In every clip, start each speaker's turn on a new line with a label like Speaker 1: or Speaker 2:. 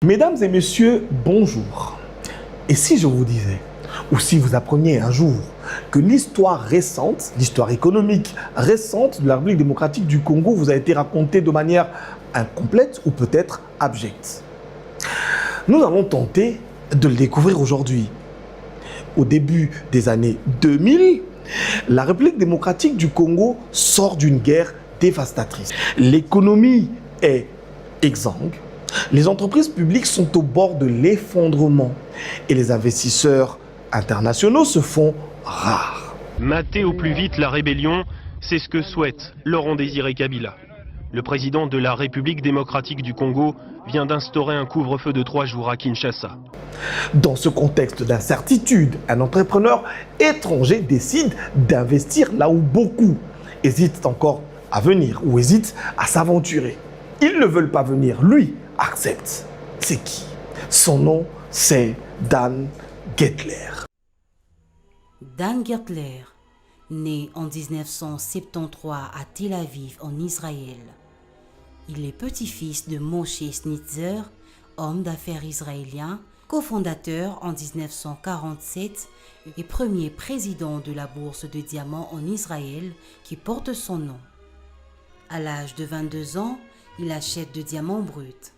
Speaker 1: Mesdames et messieurs, bonjour. Et si je vous disais, ou si vous appreniez un jour, que l'histoire récente, l'histoire économique récente de la République démocratique du Congo vous a été racontée de manière incomplète ou peut-être abjecte. Nous allons tenter de le découvrir aujourd'hui. Au début des années 2000, la République démocratique du Congo sort d'une guerre dévastatrice. L'économie est exsangue. Les entreprises publiques sont au bord de l'effondrement et les investisseurs internationaux se font rares.
Speaker 2: Mater au plus vite la rébellion, c'est ce que souhaite Laurent-Désiré Kabila. Le président de la République démocratique du Congo vient d'instaurer un couvre-feu de 3 jours à Kinshasa.
Speaker 1: Dans ce contexte d'incertitude, un entrepreneur étranger décide d'investir là où beaucoup hésitent encore à venir ou hésitent à s'aventurer. Ils ne veulent pas venir, lui accepte. C'est qui? Son nom, c'est Dan Gettler.
Speaker 3: Dan Gettler, né en 1973 à Tel Aviv en Israël. Il est petit-fils de Moshe Snitzer, homme d'affaires israélien, cofondateur en 1947 et premier président de la bourse de diamants en Israël qui porte son nom. À l'âge de 22 ans, il achète de diamants bruts.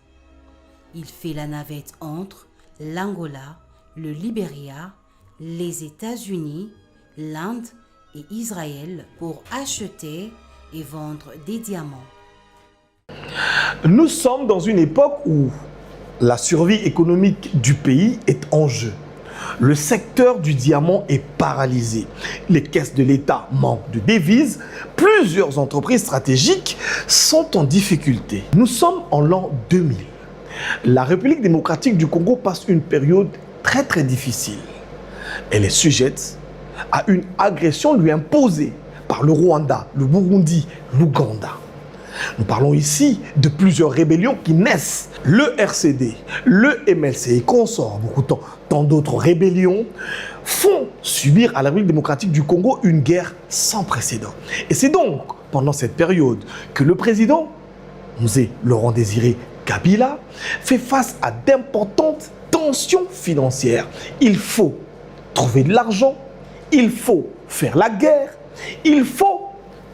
Speaker 3: Il fait la navette entre l'Angola, le Libéria, les États-Unis, l'Inde et Israël pour acheter et vendre des diamants.
Speaker 1: Nous sommes dans une époque où la survie économique du pays est en jeu. Le secteur du diamant est paralysé. Les caisses de l'État manquent de devises. Plusieurs entreprises stratégiques sont en difficulté. Nous sommes en l'an 2000. La République démocratique du Congo passe une période très difficile. Elle est sujette à une agression lui imposée par le Rwanda, le Burundi, l'Ouganda. Nous parlons ici de plusieurs rébellions qui naissent. Le RCD, le MLC et consorts, tant d'autres rébellions, font subir à la République démocratique du Congo une guerre sans précédent. Et c'est donc pendant cette période que le président, Mzee Laurent-Désiré Kabila, fait face à d'importantes tensions financières. Il faut trouver de l'argent, il faut faire la guerre, il faut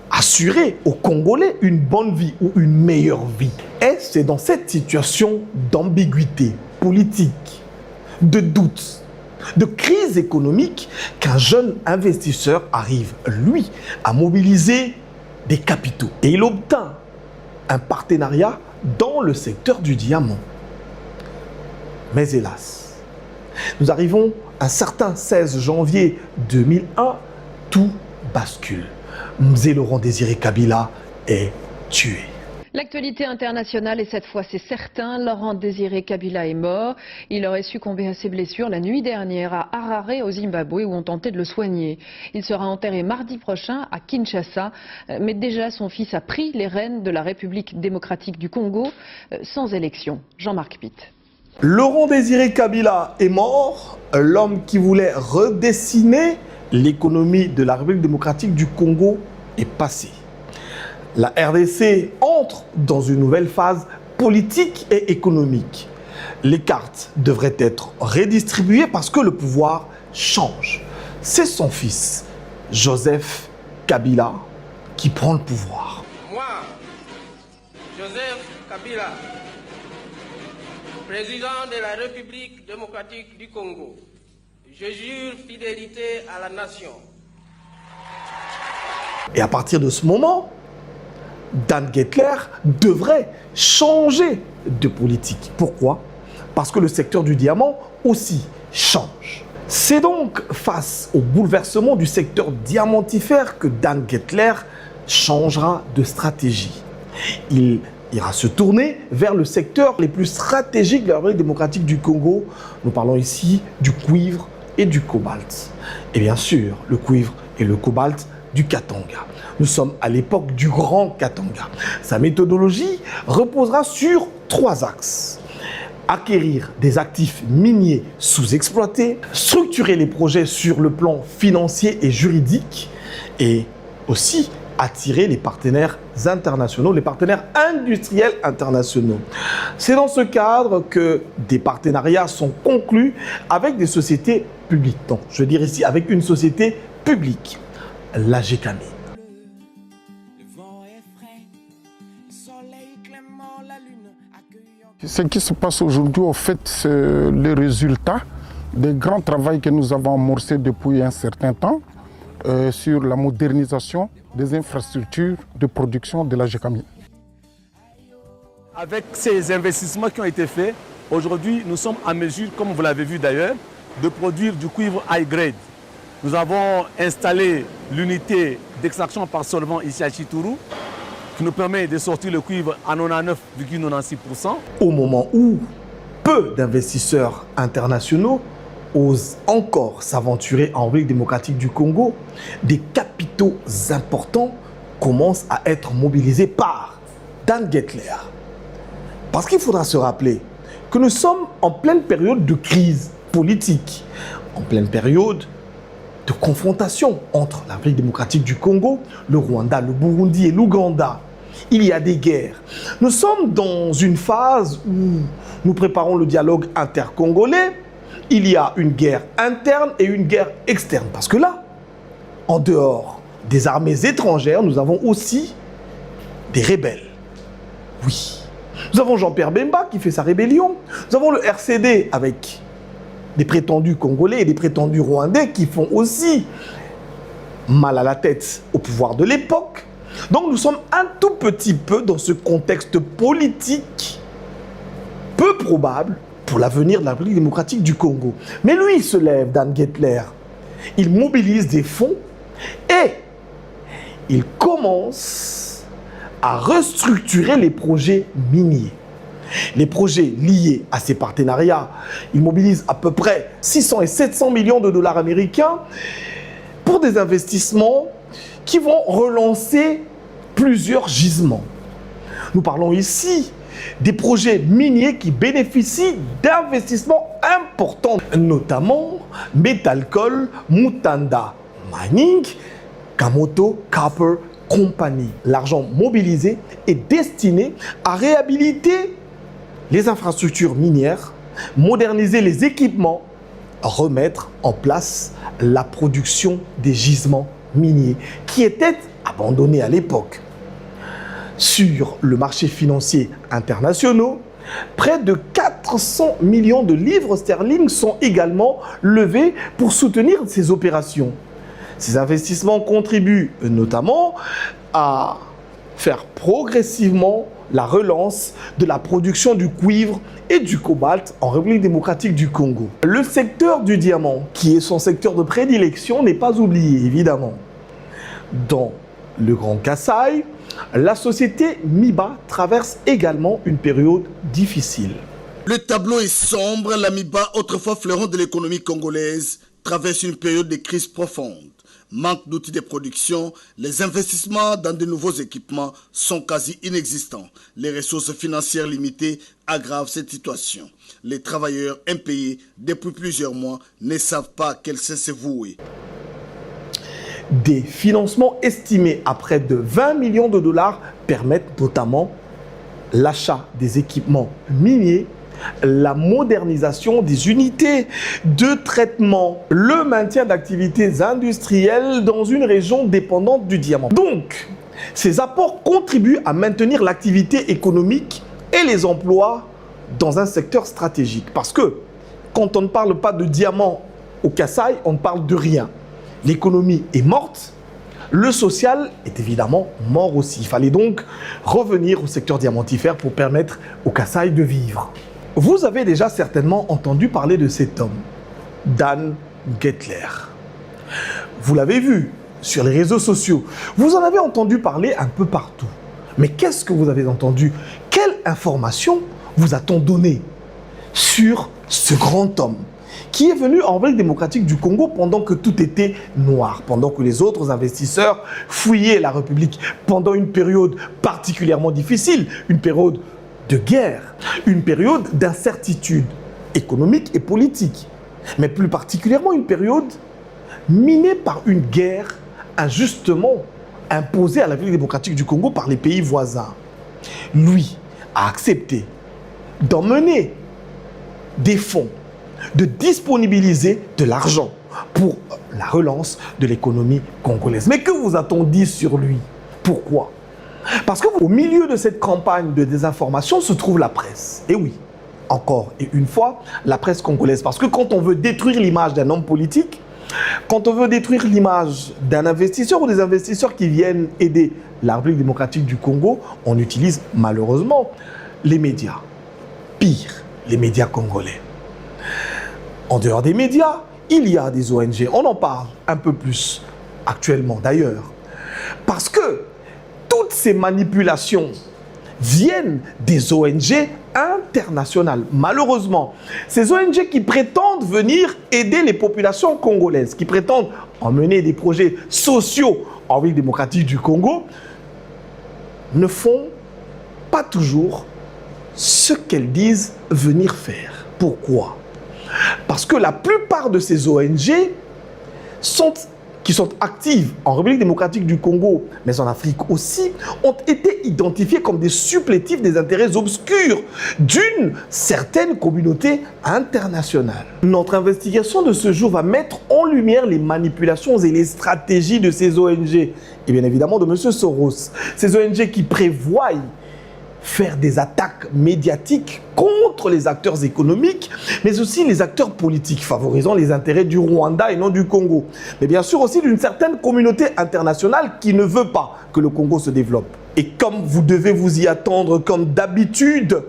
Speaker 1: assurer aux Congolais une bonne vie ou une meilleure vie. Et c'est dans cette situation d'ambiguïté politique, de doute, de crise économique qu'un jeune investisseur arrive, lui, à mobiliser des capitaux. Et il obtint un partenariat dans le secteur du diamant. Mais hélas, nous arrivons un certain 16 janvier 2001, tout bascule. Mzee Laurent-Désiré Kabila est tué.
Speaker 4: L'actualité internationale, et cette fois c'est certain, Laurent-Désiré Kabila est mort. Il aurait succombé à ses blessures la nuit dernière à Harare au Zimbabwe où on tentait de le soigner. Il sera enterré mardi prochain à Kinshasa, mais déjà son fils a pris les rênes de la République démocratique du Congo sans élection. Jean-Marc Pitt.
Speaker 1: Laurent-Désiré Kabila est mort, l'homme qui voulait redessiner l'économie de la République démocratique du Congo est passé. La RDC entre dans une nouvelle phase politique et économique. Les cartes devraient être redistribuées parce que le pouvoir change. C'est son fils, Joseph Kabila, qui prend le pouvoir.
Speaker 5: Moi, Joseph Kabila, président de la République démocratique du Congo, je jure fidélité à la nation.
Speaker 1: Et à partir de ce moment, Dan Gettler devrait changer de politique. Pourquoi? Parce que le secteur du diamant aussi change. C'est donc face au bouleversement du secteur diamantifère que Dan Gettler changera de stratégie. Il ira se tourner vers le secteur les plus stratégiques de la République démocratique du Congo. Nous parlons ici du cuivre et du cobalt. Et bien sûr, le cuivre et le cobalt du Katanga. Nous sommes à l'époque du Grand Katanga. Sa méthodologie reposera sur 3 axes. Acquérir des actifs miniers sous-exploités, structurer les projets sur le plan financier et juridique et aussi attirer les partenaires internationaux, les partenaires industriels internationaux. C'est dans ce cadre que des partenariats sont conclus avec des sociétés publiques. Donc, je veux dire ici avec une société publique, la GECAMI.
Speaker 6: Ce qui se passe aujourd'hui, au fait, c'est le résultat des grands travaux que nous avons amorcés depuis un certain temps sur la modernisation des infrastructures de production de la GECAMI.
Speaker 7: Avec ces investissements qui ont été faits, aujourd'hui, nous sommes en mesure, comme vous l'avez vu d'ailleurs, de produire du cuivre high grade. Nous avons installé l'unité d'extraction par solvant ici à Chituru, qui nous permet de sortir le cuivre à 99,96%.
Speaker 1: Au moment où peu d'investisseurs internationaux osent encore s'aventurer en République démocratique du Congo, des capitaux importants commencent à être mobilisés par Dan Gettler. Parce qu'il faudra se rappeler que nous sommes en pleine période de crise politique, en pleine période de confrontation entre la République démocratique du Congo, le Rwanda, le Burundi et l'Ouganda. Il y a des guerres. Nous sommes dans une phase où nous préparons le dialogue intercongolais. Il y a une guerre interne et une guerre externe. Parce que là, en dehors des armées étrangères, nous avons aussi des rebelles. Oui. Nous avons Jean-Pierre Bemba qui fait sa rébellion. Nous avons le RCD avec des prétendus Congolais et des prétendus Rwandais qui font aussi mal à la tête au pouvoir de l'époque. Donc nous sommes un tout petit peu dans ce contexte politique peu probable pour l'avenir de la République démocratique du Congo. Mais lui, il se lève, Dan Gettler. Il mobilise des fonds et il commence à restructurer les projets miniers. Les projets liés à ces partenariats, il mobilise à peu près 600 et 700 millions de dollars américains pour des investissements qui vont relancer plusieurs gisements. Nous parlons ici des projets miniers qui bénéficient d'investissements importants, notamment Metalcoal, Mutanda Mining, Kamoto Copper Company. L'argent mobilisé est destiné à réhabiliter les infrastructures minières, moderniser les équipements, remettre en place la production des gisements miniers qui étaient abandonnés à l'époque. Sur le marché financier international, près de 400 millions de livres sterling sont également levés pour soutenir ces opérations. Ces investissements contribuent notamment à faire progressivement la relance de la production du cuivre et du cobalt en République démocratique du Congo. Le secteur du diamant, qui est son secteur de prédilection, n'est pas oublié, évidemment. Dans le Grand Kasaï, la société MIBA traverse également une période difficile.
Speaker 8: Le tableau est sombre. La MIBA, autrefois fleuron de l'économie congolaise, traverse une période de crise profonde. Manque d'outils de production, les investissements dans de nouveaux équipements sont quasi inexistants. Les ressources financières limitées aggravent cette situation. Les travailleurs impayés depuis plusieurs mois ne savent pas quel sait se vouer.
Speaker 1: Des financements estimés à près de 20 millions de dollars permettent notamment l'achat des équipements miniers, la modernisation des unités de traitement, le maintien d'activités industrielles dans une région dépendante du diamant. Donc, ces apports contribuent à maintenir l'activité économique et les emplois dans un secteur stratégique. Parce que quand on ne parle pas de diamant au Kasaï, on ne parle de rien. L'économie est morte, le social est évidemment mort aussi. Il fallait donc revenir au secteur diamantifère pour permettre au Kasaï de vivre. Vous avez déjà certainement entendu parler de cet homme, Dan Gettler. Vous l'avez vu sur les réseaux sociaux. Vous en avez entendu parler un peu partout. Mais qu'est-ce que vous avez entendu? Quelle information vous a-t-on donné sur ce grand homme qui est venu en République démocratique du Congo pendant que tout était noir, pendant que les autres investisseurs fouillaient la République, pendant une période particulièrement difficile, une période de guerre, une période d'incertitude économique et politique, mais plus particulièrement une période minée par une guerre injustement imposées à la République démocratique du Congo par les pays voisins, lui a accepté d'emmener des fonds, de disponibiliser de l'argent pour la relance de l'économie congolaise. Mais que vous a-t-on dit sur lui? Pourquoi? Parce qu'au milieu de cette campagne de désinformation se trouve la presse. Et oui, encore et une fois, la presse congolaise. Parce que quand on veut détruire l'image d'un homme politique, quand on veut détruire l'image d'un investisseur ou des investisseurs qui viennent aider la République démocratique du Congo, on utilise malheureusement les médias. Pire, les médias congolais. En dehors des médias, il y a des ONG. On en parle un peu plus actuellement d'ailleurs. Parce que toutes ces manipulations viennent des ONG internationales. Malheureusement, ces ONG qui prétendent venir aider les populations congolaises, qui prétendent emmener des projets sociaux en République démocratique du Congo, ne font pas toujours ce qu'elles disent venir faire. Pourquoi? Parce que la plupart de ces ONG qui sont actives en République démocratique du Congo, mais en Afrique aussi, ont été identifiées comme des supplétifs des intérêts obscurs d'une certaine communauté internationale. Notre investigation de ce jour va mettre en lumière les manipulations et les stratégies de ces ONG, et bien évidemment de M. Soros. Ces ONG qui prévoient faire des attaques médiatiques contre les acteurs économiques, mais aussi les acteurs politiques, favorisant les intérêts du Rwanda et non du Congo. Mais bien sûr aussi d'une certaine communauté internationale qui ne veut pas que le Congo se développe. Et comme vous devez vous y attendre, comme d'habitude,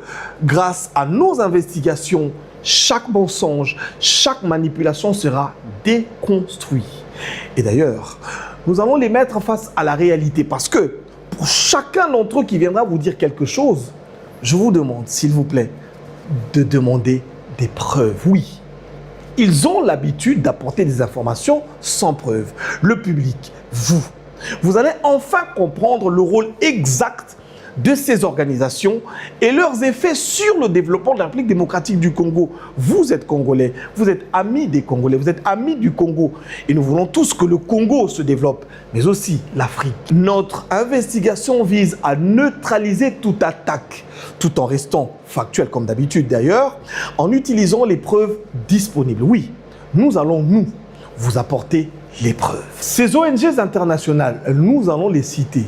Speaker 1: grâce à nos investigations, chaque mensonge, chaque manipulation sera déconstruit. Et d'ailleurs, nous allons les mettre face à la réalité parce que pour chacun d'entre eux qui viendra vous dire quelque chose, je vous demande, s'il vous plaît, de demander des preuves. Oui, ils ont l'habitude d'apporter des informations sans preuve. Le public, vous allez enfin comprendre le rôle exact de ces organisations et leurs effets sur le développement de la République démocratique du Congo. Vous êtes Congolais, vous êtes amis des Congolais, vous êtes amis du Congo. Et nous voulons tous que le Congo se développe, mais aussi l'Afrique. Notre investigation vise à neutraliser toute attaque, tout en restant factuel comme d'habitude d'ailleurs, en utilisant les preuves disponibles. Oui, nous allons, vous apporter les preuves. Ces ONG internationales, nous allons les citer.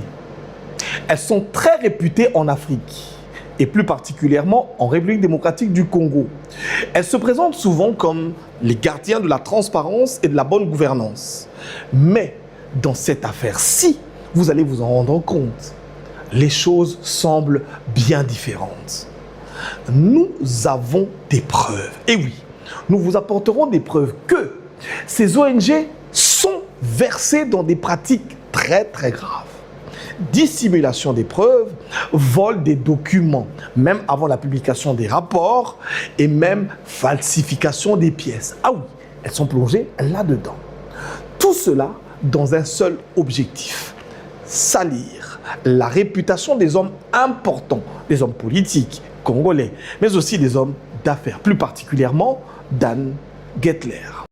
Speaker 1: Elles sont très réputées en Afrique et plus particulièrement en République démocratique du Congo. Elles se présentent souvent comme les gardiens de la transparence et de la bonne gouvernance. Mais dans cette affaire-ci, vous allez vous en rendre compte, les choses semblent bien différentes. Nous avons des preuves. Et oui, nous vous apporterons des preuves que ces ONG sont versées dans des pratiques très très graves. Dissimulation des preuves, vol des documents, même avant la publication des rapports, et même falsification des pièces. Ah oui, elles sont plongées là-dedans. Tout cela dans un seul objectif, salir la réputation des hommes importants, des hommes politiques congolais, mais aussi des hommes d'affaires, plus particulièrement Dan Gettler.